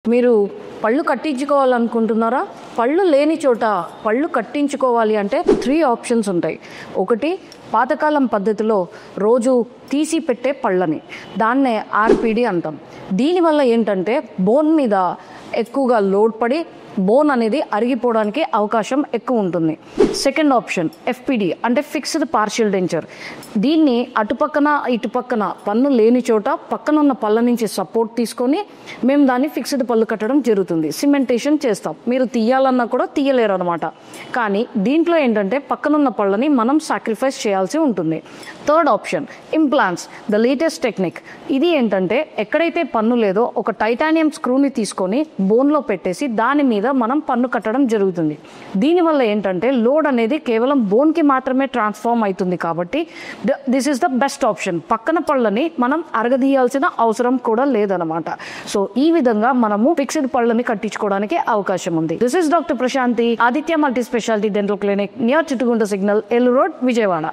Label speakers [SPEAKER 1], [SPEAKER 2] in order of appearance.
[SPEAKER 1] మీరు పళ్ళు కట్టించుకోవాలనుకుంటున్నారా? పళ్ళు లేని చోట పళ్ళు కట్టించుకోవాలి అంటే 3 ఆప్షన్స్ ఉంటాయి. ఒకటి, పాతకాలం పద్ధతిలో రోజు తీసి పెట్టే పళ్ళని, దాన్నే ఆర్పిడి అంటాం. దీనివల్ల ఏంటంటే బోన్ మీద ఎక్కువగా లోడ్ పడి బోన్ అనేది అరిగిపోవడానికి అవకాశం ఎక్కువ ఉంటుంది. సెకండ్ ఆప్షన్ ఎఫ్పిడి అంటే ఫిక్స్డ్ పార్షియల్ డెంచర్. దీన్ని అటుపక్కన ఇటుపక్కన పన్ను లేని చోట పక్కన ఉన్న పళ్ళ నుంచి సపోర్ట్ తీసుకొని మేము దాన్ని ఫిక్స్డ్ పళ్ళు కట్టడం జరుగుతుంది. సిమెంటేషన్ చేస్తాం. మీరు తీయాలన్నా కూడా తీయలేరు అనమాట. కానీ దీంట్లో ఏంటంటే పక్కనున్న పళ్ళని మనం సాక్రిఫైస్ చేయాల్సి ఉంటుంది. Third option implants, the latest technique. ఇది ఏంటంటే ఎక్కడైతే పన్ను లేదో ఒక టైటానియం స్క్రూని తీసుకొని బోన్లో పెట్టేసి దాని మీద మనం పన్ను కట్టడం జరుగుతుంది. దీనివల్ల ఏంటంటే లోడ్ అనేది కేవలం బోన్కి మాత్రమే ట్రాన్స్ఫార్మ్ అవుతుంది. కాబట్టి this is the best option. పక్కన పళ్ళని మనం అరగదీయాల్సిన అవసరం కూడా లేదనమాట. సో ఈ విధంగా మనము ఫిక్స్డ్ పళ్ళని కట్టించుకోవడానికి అవకాశం ఉంది. This is doctor Prashanti, Aditya multi speciality dental clinic, near Chittugunta signal, Eluru road, Vijayawada.